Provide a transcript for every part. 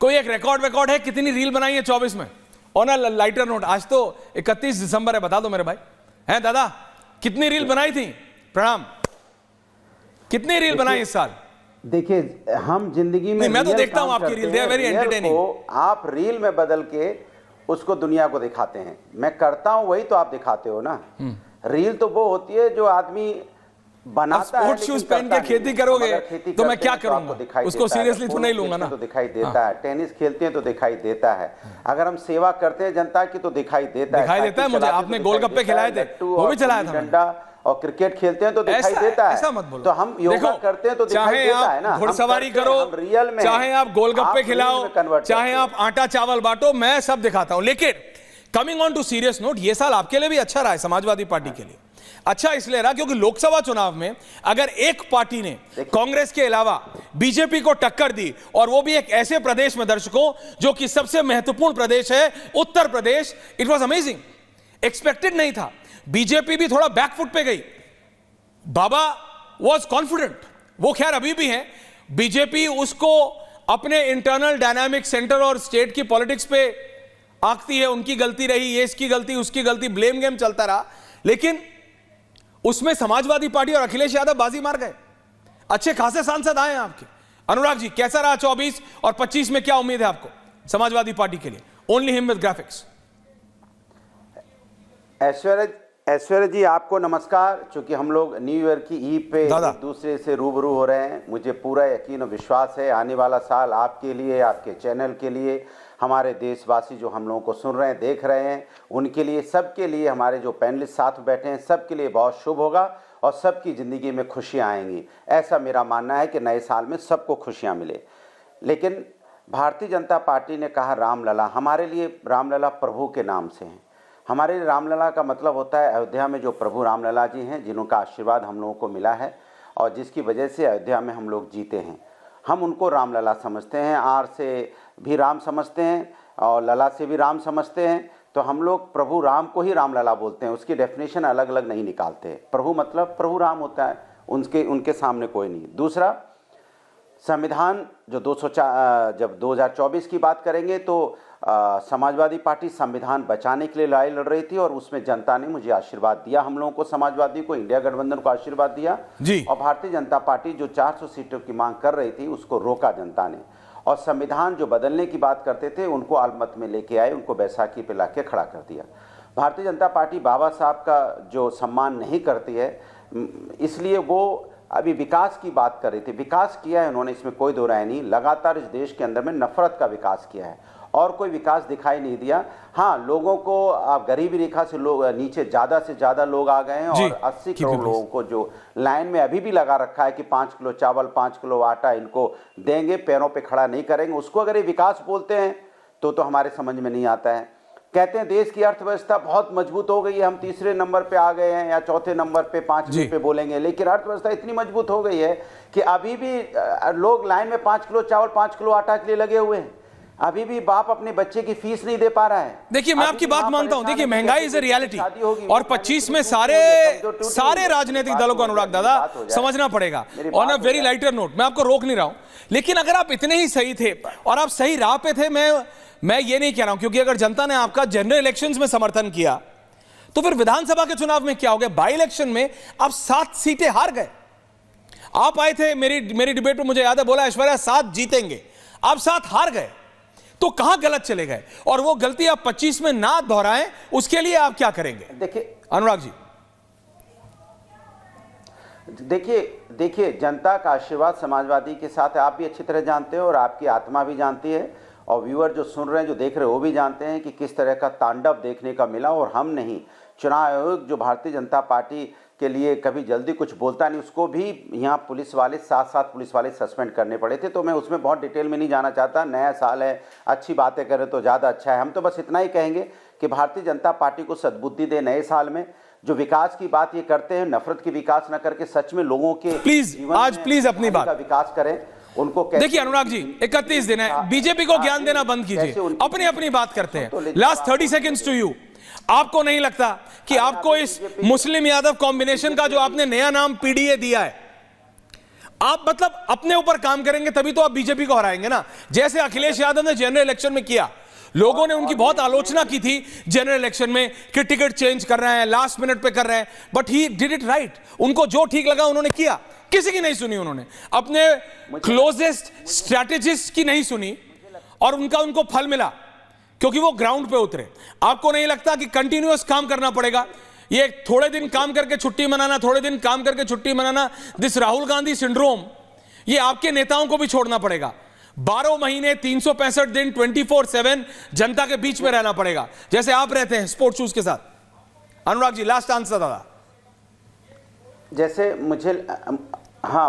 कोई एक रिकॉर्ड है कितनी रील बनाई है 24 में? और ना लाइटर नोट, आज तो 31 दिसंबर है, बता दो मेरे भाई, हैं दादा कितनी रील बनाई थी? प्रणाम, कितनी रील बनाई इस साल? देखिए हम जिंदगी में मैं तो देखता हूं आपकी reel, they are very entertaining. आप रील में बदल के उसको दुनिया को दिखाते हैं, मैं करता हूं वही तो आप दिखाते हो ना। रील तो वो होती है जो आदमी बनाता है। स्पोर्ट्स शूज पहन के खेती करोगे तो मैं क्या करूंगा? उसको सीरियसली तो नहीं लूंगा ना। तो दिखाई देता है, टेनिस खेलते हैं तो दिखाई देता है, अगर हम सेवा करते हैं जनता की तो दिखाई देता है। मुझे आपने गोलगप्पे खिलाए थे, वो भी चलाया था, डंडा और क्रिकेट खेलते हैं तो दिखाई देता है। ऐसा मत बोलो। तो हम योगा करते हैं तो दिखाई देता है ना। घुड़सवारी करो, रियल में, चाहे आप गोलगप्पे खिलाओ, चाहे आप आटा चावल बांटो, मैं सब दिखाता हूं। लेकिन coming on to serious note, ये साल आपके लिए भी अच्छा रहा है, समाजवादी पार्टी के लिए अच्छा इसलिए रहा क्योंकि लोकसभा चुनाव में अगर एक पार्टी ने कांग्रेस के अलावा बीजेपी को टक्कर दी, और वो भी एक ऐसे प्रदेश में दर्शकों जो कि सबसे महत्वपूर्ण प्रदेश है Uttar Pradesh, it was amazing, expected नहीं था। बीजेपी भी थोड़ा बैकफुट पे गई, बाबा वाज कॉन्फिडेंट, वो खैर अभी भी हैं। बीजेपी उसको अपने इंटरनल डायनामिक सेंटर और स्टेट की पॉलिटिक्स पे आंकती है, उनकी गलती रही, ये इसकी गलती, उसकी गलती, ब्लेम गेम चलता रहा। लेकिन उसमें समाजवादी पार्टी और अखिलेश यादव बाजी मार गए, अच्छे खासे सांसद आए हैं आपके। अनुराग जी कैसा रहा 24 और 25 में, क्या उम्मीद है आपको समाजवादी पार्टी के लिए? Only him with graphics. Aishwarya ji आपको नमस्कार। चूंकि हम लोग न्यू ईयर की ईद पे एक दूसरे से रूबरू हो रहे हैं, मुझे पूरा यकीन और विश्वास है आने वाला साल आपके लिए, आपके चैनल के लिए, हमारे देशवासी जो हम लोगों को सुन रहे हैं, देख रहे हैं, उनके लिए, सबके लिए, हमारे जो पैनलिस्ट साथ बैठे हैं सबके लिए बहुत शुभ होगा और सबकी ज़िंदगी में खुशियाँ आएंगी। ऐसा मेरा मानना है कि नए साल में सबको खुशियाँ मिले। लेकिन भारतीय जनता पार्टी ने कहा रामलला, हमारे लिए रामलला प्रभु के नाम से हैं। हमारे लिए रामलला का मतलब होता है अयोध्या में जो प्रभु रामलला जी हैं, जिनका आशीर्वाद हम लोगों को मिला है और जिसकी वजह से अयोध्या में हम लोग जीते हैं, हम उनको रामलला समझते हैं। आर से भी राम समझते हैं और लला से भी राम समझते हैं, तो हम लोग प्रभु राम को ही रामलला बोलते हैं, उसकी डेफिनेशन अलग अलग नहीं निकालते। प्रभु मतलब प्रभु राम होता है, उनके सामने कोई नहीं। दूसरा, संविधान जो 204, जब 2024 की बात करेंगे तो समाजवादी पार्टी संविधान बचाने के लिए लड़ाई लड़ रही थी और उसमें जनता ने मुझे आशीर्वाद दिया, हम लोगों को, समाजवादी को, इंडिया गठबंधन को आशीर्वाद दिया जी। और भारतीय जनता पार्टी जो 400 सीटों की मांग कर रही थी उसको रोका जनता ने, और संविधान जो बदलने की बात करते थे उनको अलमत में लेके आए, उनको बैसाखी पे लाके खड़ा कर दिया। भारतीय जनता पार्टी बाबा साहब का जो सम्मान नहीं करती है, इसलिए वो अभी विकास की बात कर रही थी। विकास किया है उन्होंने, इसमें कोई दो राय नहीं, लगातार इस देश के अंदर में नफरत का विकास किया है और कोई विकास दिखाई नहीं दिया। हाँ, लोगों को, आप गरीबी रेखा से लोग नीचे ज़्यादा से ज़्यादा लोग आ गए हैं और 80 करोड़ लोगों को जो लाइन में अभी भी लगा रखा है कि 5 किलो चावल, 5 किलो आटा इनको देंगे, पैरों पे खड़ा नहीं करेंगे, उसको अगर ये विकास बोलते हैं तो हमारे समझ में नहीं आता है। कहते हैं देश की अर्थव्यवस्था बहुत मजबूत हो गई है, हम तीसरे नंबर पे आ गए हैं या चौथे नंबर पे, 5वें पे बोलेंगे, लेकिन अर्थव्यवस्था इतनी मजबूत हो गई है कि अभी भी लोग लाइन में 5 किलो चावल, 5 किलो आटा के लिए लगे हुए हैं। अभी भी बाप अपने बच्चे की फीस नहीं दे पा रहा है। देखिए मैं आपकी बात मानता हूं, देखिए महंगाई इज ए रियलिटी और 25 में सारे राजनीतिक दलों को, अनुराग दादा, समझना पड़ेगा। On a very lighter note, मैं आपको रोक नहीं रहा हूं, लेकिन अगर आप इतने ही सही थे और आप सही राह पे थे, मैं ये नहीं कह रहा हूं, क्योंकि अगर जनता ने आपका जनरल इलेक्शंस में समर्थन किया तो फिर विधानसभा के चुनाव में क्या हो गया? बाई इलेक्शन में आप 7 सीटें हार गए। आप आए थे मेरी डिबेट में, मुझे याद है, बोला ऐश्वर्या 7 जीतेंगे, आप 7 हार गए, तो कहां गलत चले गए? और वो गलती आप 25 में ना दोहराएं, उसके लिए आप क्या करेंगे? देखिए अनुराग जी, देखिए जनता का आशीर्वाद समाजवादी के साथ है, आप भी अच्छी तरह जानते हो और आपकी आत्मा भी जानती है और व्यूअर जो सुन रहे हैं, जो देख रहे हैं, वो भी जानते हैं कि किस तरह का तांडव देखने का मिला। और हम नहीं, चुनाव आयोग जो भारतीय जनता पार्टी के लिए कभी जल्दी कुछ बोलता नहीं, उसको भी यहाँ पुलिस वाले, 7 पुलिस वाले सस्पेंड करने पड़े थे। तो मैं उसमें बहुत डिटेल में नहीं जाना चाहता, नया साल है, अच्छी बातें करें तो ज़्यादा अच्छा है। हम तो बस इतना ही कहेंगे कि भारतीय जनता पार्टी को सद्बुद्धि दे, नए साल में जो विकास की बात ये करते हैं, नफरत की विकास न करके सच में लोगों के प्लीज अपनी बात का विकास करें। उनको देखिए अनुराग जी, 31 दिन है, बीजेपी को ज्ञान देना बंद कीजिए, अपनी बात करते हैं। Last 30 seconds to you. आपको नहीं लगता कि आपको इस मुस्लिम यादव कॉम्बिनेशन का जो आपने नया नाम पीडीए दिया है, आप मतलब अपने ऊपर काम करेंगे तभी तो आप बीजेपी को हराएंगे ना। जैसे अखिलेश यादव ने जनरल इलेक्शन में किया, लोगों ने उनकी बहुत आलोचना की थी जनरल इलेक्शन में कि टिकट चेंज कर रहे हैं, लास्ट मिनट पे कर रहे हैं, but he did it right. उनको जो ठीक लगा उन्होंने किया, किसी की नहीं सुनी उन्होंने, अपने क्लोजेस्ट स्ट्रैटेजिस्ट की नहीं सुनी, और उनको फल मिला क्योंकि वो ग्राउंड पे उतरे। आपको नहीं लगता कि कंटिन्यूअस काम करना पड़ेगा? ये थोड़े दिन काम करके छुट्टी मनाना, थोड़े दिन काम करके छुट्टी मनाना, दिस राहुल गांधी सिंड्रोम, ये आपके नेताओं को भी छोड़ना पड़ेगा। 12 महीने 365 दिन 24/7 जनता के बीच में रहना पड़ेगा, जैसे आप रहते हैं स्पोर्ट्स शूज के साथ। अनुराग जी, लास्ट आंसर दादा। जैसे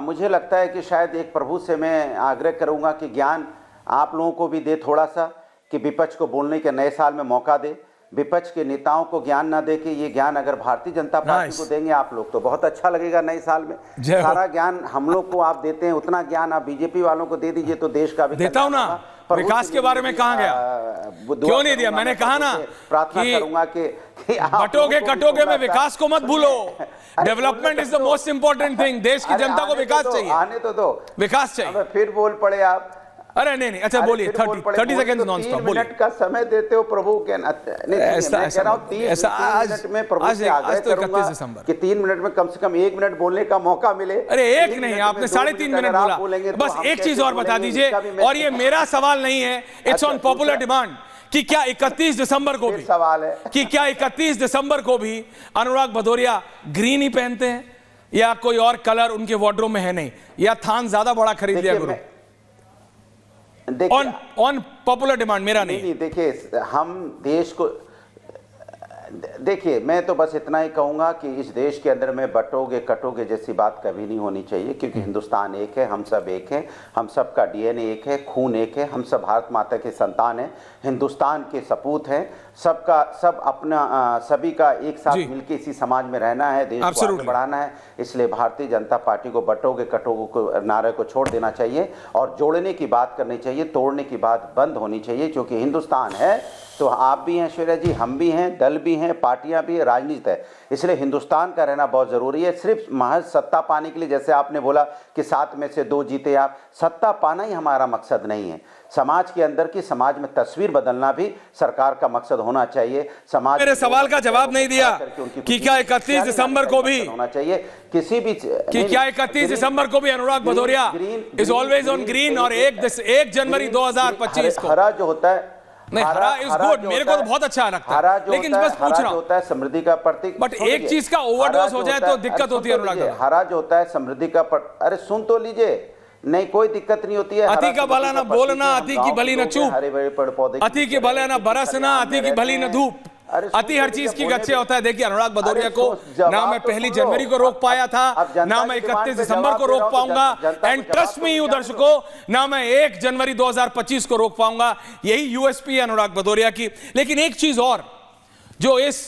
मुझे लगता है कि शायद एक प्रभु से मैं आग्रह करूंगा कि ज्ञान आप लोगों को भी दे थोड़ा सा, कि विपक्ष को बोलने के नए साल में मौका दे। विपक्ष के नेताओं को ज्ञान ना दे के ये ज्ञान अगर भारतीय जनता पार्टी को देंगे आप लोग, तो बहुत अच्छा लगेगा नए साल में। सारा ज्ञान हम लोग को आप देते हैं, उतना ज्ञान आप बीजेपी वालों को दे दीजिए तो देश का देता हूं ना। विकास के बारे में कहा गया, क्यों नहीं दिया? मैंने कहा ना, प्रार्थना करूंगा कि बटोगे कटोगे में विकास को मत भूलो। Development is the most important thing. देश की जनता को विकास चाहिए, आने तो दो, विकास चाहिए। फिर बोल पड़े आप। अरे नहीं, अच्छा बोलिए। 30 सेकंड नॉन स्टॉप बोलिए। 3 मिनट का समय देते हो प्रभु के। ऐसा मैं कह रहा हूं 3 मिनट में प्रभु से आग्रह करूंगा कि 3 मिनट में कम से कम 1 मिनट बोलने का मौका मिले। अरे एक नहीं, आपने 3.5 मिनट बोला। बस एक चीज और बता दीजिए, और ये मेरा सवाल नहीं है, इट्स ऑन पॉपुलर डिमांड, कि क्या 31 दिसंबर को भी सवाल है कि क्या 31 दिसंबर को भी अनुराग भदौरिया ग्रीन ही पहनते हैं, या कोई और कलर उनके वार्डरोब में है नहीं, या थान ज्यादा बड़ा खरीद लिया गुरु? ऑन पॉपुलर डिमांड, मेरा नहीं। देखिए, हम देश को देखिए, मैं तो बस इतना ही कहूंगा कि इस देश के अंदर में बटोगे कटोगे जैसी बात कभी नहीं होनी चाहिए, क्योंकि हिंदुस्तान एक है, हम सब एक हैं, हम सब का डीएनए एक है, खून एक है, हम सब भारत माता के संतान हैं, हिंदुस्तान के सपूत हैं, सबका सब अपना सभी का एक साथ मिलकर इसी समाज में रहना है, देश को आगे बढ़ाना है। इसलिए भारतीय जनता पार्टी को बटोगे कटोगे को नारे को छोड़ देना चाहिए और जोड़ने की बात करनी चाहिए, तोड़ने की बात बंद होनी चाहिए, क्योंकि हिंदुस्तान है तो आप भी हैं ऐश्वर्या जी, हम भी हैं, दल भी हैं, पार्टियां भी, राजनीति है। इसलिए हिंदुस्तान का रहना बहुत ज़रूरी है। सिर्फ महज सत्ता पाने के लिए, जैसे आपने बोला कि 7 में से 2 जीते आप, सत्ता पाना ही हमारा मकसद नहीं है। समाज के अंदर की, समाज में तस्वीर बदलना भी सरकार का मकसद होना चाहिए। समाज मेरे सवाल का जवाब नहीं दिया कि क्या 31 दिसंबर को भी होना चाहिए किसी भी, कि क्या 31 दिसंबर को भी Anurag Bhadauria is always on green, और 1 जनवरी 2025 को हरा जो होता है, नहीं, हरा इज गुड, मेरे को तो बहुत अच्छा लगता है, लेकिन बस पूछ रहा हूं, होता है समृद्धि का प्रतीक। बट एक चीज का ओवरडोज हो जाए तो दिक्कत होती है अनुराग। हरा जो होता है समृद्धि का अरे सुन तो लीजिए, नहीं कोई दिक्कत नहीं होती है। अति का भला ना बोलना, अति की भली न चूप, हरे भरे पेड़ पौधे, अति की भला ना बरसना, अति की भली न धूप, अति हर चीज की गच्छे होता है। देखिए अनुराग भदौरिया को ना मैं 1 जनवरी को रोक पाया था, ना मैं 31 दिसंबर को रोक पाऊंगा, एंड ट्रस्ट मी यू दर्शकों, ना मैं 1 जनवरी 2025 को रोक पाऊंगा। यही यूएसपी है अनुराग भदौरिया की। लेकिन एक चीज और जो इस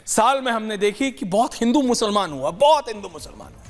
साल में हमने देखी कि बहुत हिंदू मुसलमान हुआ, बहुत हिंदू मुसलमान हुआ।